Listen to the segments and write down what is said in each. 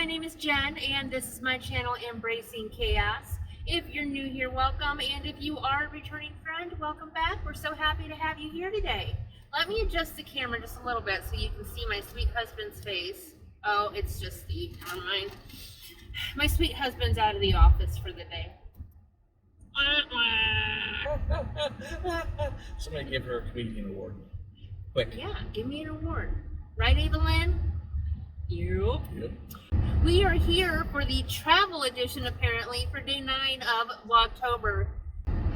my name is Jen, and this is my channel, Embracing Chaos. If you're new here, welcome, and if you are a returning friend, welcome back. We're so happy to have you here today. Let me adjust the camera just a little bit so you can see my sweet husband's face. Oh, it's just Steve, never mind. My sweet husband's out of the office for the day. Somebody give her a comedian award. Quick. Yeah, give me an award. Right, Evelyn? Yep. Yep. We are here for the travel edition, apparently, for day 9 of Vlogtober.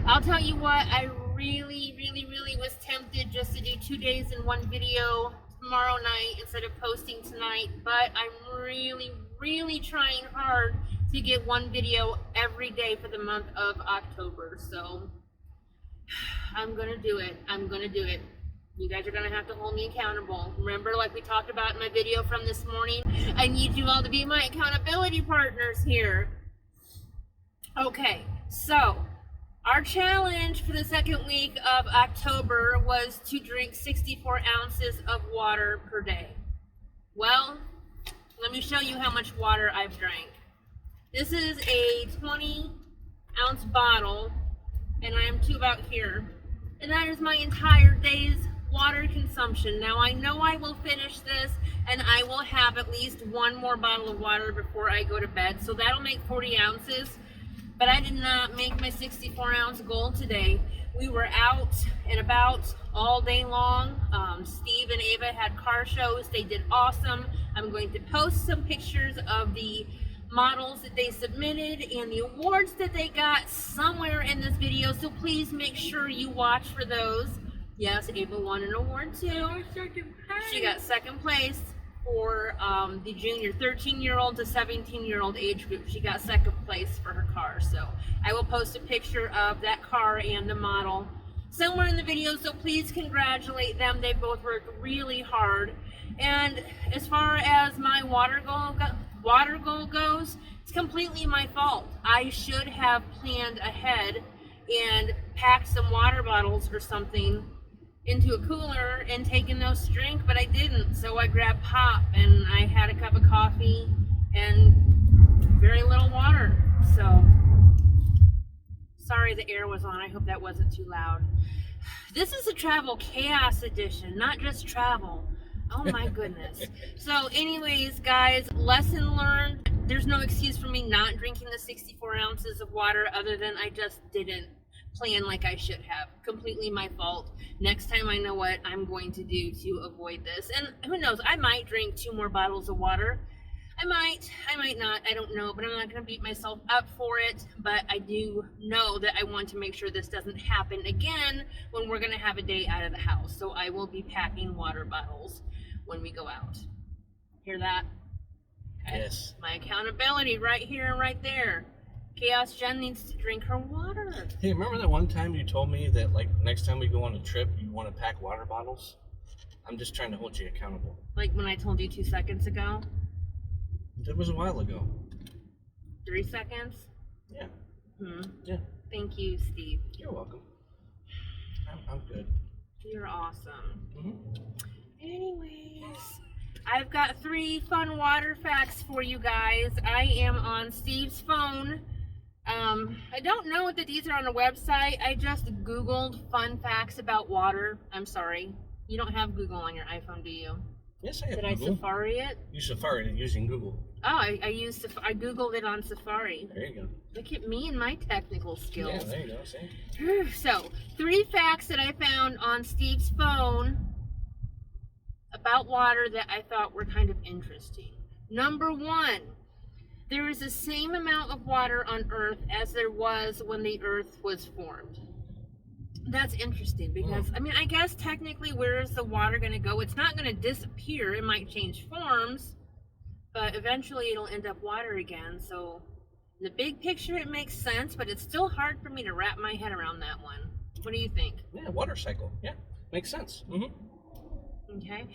I'll tell you what, I really was tempted just to do 2 days in one video tomorrow night instead of posting tonight, but I'm really trying hard to get one video every day for the month of October, so I'm gonna do it. You guys are gonna have to hold me accountable. Remember, like we talked about in my video from this morning, I need you all to be my accountability partners here. Okay, so our challenge for the second week of October was to drink 64 ounces of water per day. Well, let me show you how much water I've drank. This is a 20-ounce bottle, and I am to about here. And that is my entire day's water consumption. Now, I know I will finish this, and I will have at least one more bottle of water before I go to bed. So that'll make 40 ounces. But I did not make my 64-ounce goal today. We were out and about all day long. Steve and Ava had car shows. They did awesome. I'm going to post some pictures of the models that they submitted and the awards that they got somewhere in this video, so please make sure you watch for those. Yes, Ava won an award too. She got second place for the junior 13-year-old to 17-year-old age group. She got second place for her car, so I will post a picture of that car and the model somewhere in the video, so please congratulate them. They both worked really hard. And as far as my water goal goes, it's completely my fault. I should have planned ahead and packed some water bottles or something into a cooler and taken those to drink, but I didn't. So I grabbed pop and I had a cup of coffee and very little water. So sorry the air was on. I hope that wasn't too loud. This is a travel chaos edition, not just travel. Oh my goodness. So anyways, guys, lesson learned. There's no excuse for me not drinking the 64 ounces of water other than I just didn't plan like I should have. Completely my fault. Next time I know what I'm going to do to avoid this. And who knows, I might drink 2 more bottles of water. I might not, I don't know, but I'm not going to beat myself up for it. But I do know that I want to make sure this doesn't happen again when we're going to have a day out of the house. So I will be packing water bottles when we go out. Hear that? Okay. Yes. My accountability right here and right there. Chaos Jen needs to drink her water. Hey, remember that one time you told me that, like, next time we go on a trip, you want to pack water bottles? I'm just trying to hold you accountable. Like when I told you 2 seconds ago? That was a while ago. 3 seconds? Yeah. Yeah. Thank you, Steve. You're welcome. I'm good. You're awesome. Mm-hmm. Anyways, I've got 3 fun water facts for you guys. I am on Steve's phone. I don't know what these are on a website. I just Googled fun facts about water. I'm sorry. You don't have Google on your iPhone, do you? Yes, I have Did Google. I Safari it? You Safari it using Google. Oh, I Googled it on Safari. There you go. Look at me and my technical skills. Yeah, there you go. See? So, 3 facts that I found on Steve's phone about water that I thought were kind of interesting. Number 1, there is the same amount of water on Earth as there was when the Earth was formed. That's interesting because, I mean, I guess technically where is the water going to go? It's not going to disappear. It might change forms, but eventually it'll end up water again. So in the big picture, it makes sense, but it's still hard for me to wrap my head around that one. What do you think? Yeah, water cycle. Yeah, makes sense. Mm-hmm. Okay.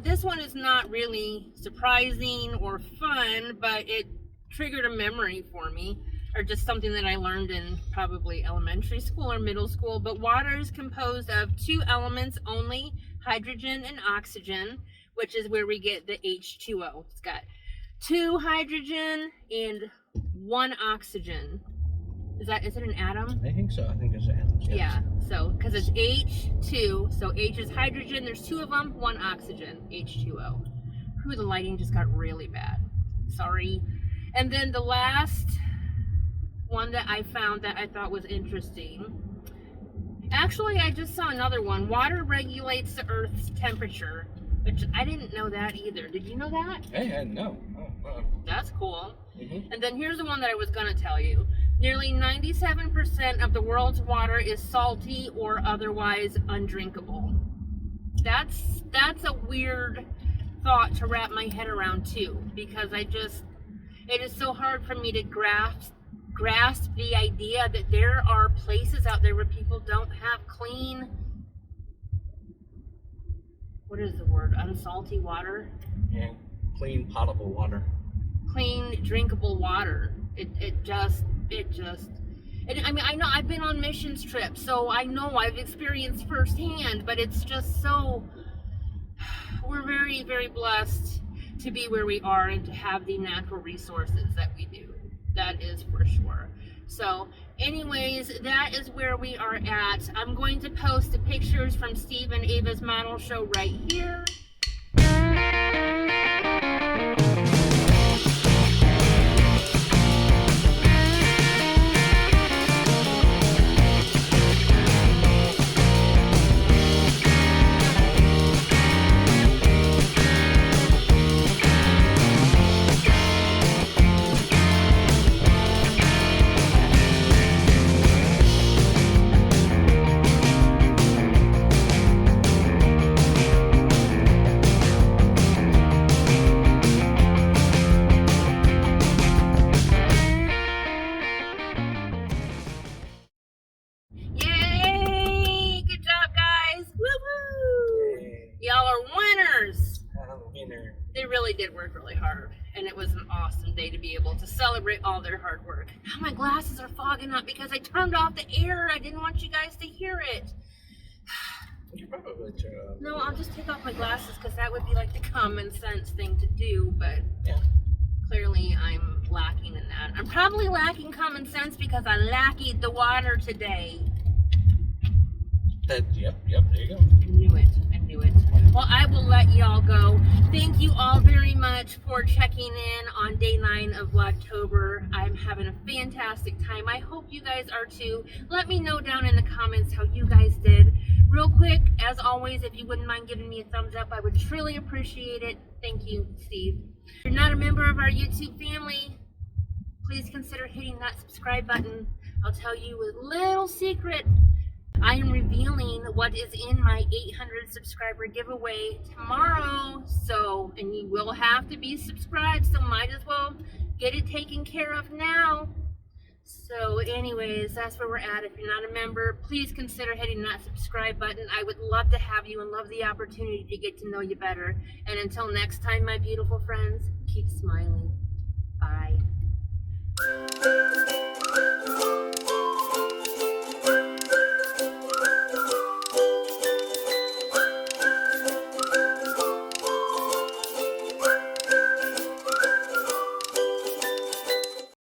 This one is not really surprising or fun, but it triggered a memory for me, or just something that I learned in probably elementary school or middle school. But water is composed of 2 elements only, hydrogen and oxygen, which is where we get the H2O. It's got 2 hydrogen and 1 oxygen. Is it an atom? I think so. I think it's atoms. Yes. Yeah, so because it's H2, so H is hydrogen, there's 2 of them, 1 oxygen, H2O. Whew, the lighting just got really bad. Sorry. And then the last one that I found that I thought was interesting. Actually, I just saw another one. Water regulates the Earth's temperature, which I didn't know that either. Did you know that? Hey, no. Oh. That's cool. Mm-hmm. And then here's the one that I was going to tell you. Nearly 97% of the world's water is salty or otherwise undrinkable. That's a weird thought to wrap my head around too, because it is so hard for me to grasp the idea that there are places out there where people don't have clean, what is the word, unsalty water? Yeah, clean potable water. Clean drinkable water. I mean, I know I've been on missions trips, so I know I've experienced firsthand, but it's just so, we're very, very blessed to be where we are and to have the natural resources that we do. That is for sure. So anyways, that is where we are at. I'm going to post the pictures from Steve and Ava's model show right here. Yay! Good job, guys! Woo-hoo! Y'all are winners! Winner. They really did work really hard, and it was an awesome day to be able to celebrate all their hard work. Now my glasses are fogging up because I turned off the air. I didn't want you guys to hear it. You probably turn it on. No, I'll just take off my glasses because that would be like the common sense thing to do, but Yeah. clearly I'm lacking in that. I'm probably lacking common sense because I lacked the water today. Yep, there you go. I knew it. Well, I will let y'all go. Thank you all very much for checking in on day 9 of Vlogtober. I'm having a fantastic time. I hope you guys are too. Let me know down in the comments how you guys did. Real quick, as always, if you wouldn't mind giving me a thumbs up, I would truly appreciate it. Thank you, Steve. If you're not a member of our YouTube family, please consider hitting that subscribe button. I'll tell you a little secret. I am revealing what is in my 800 subscriber giveaway tomorrow. So, and you will have to be subscribed, so might as well get it taken care of now. So anyways, that's where we're at. If you're not a member, please consider hitting that subscribe button. I would love to have you and love the opportunity to get to know you better. And until next time, my beautiful friends, keep smiling. Bye.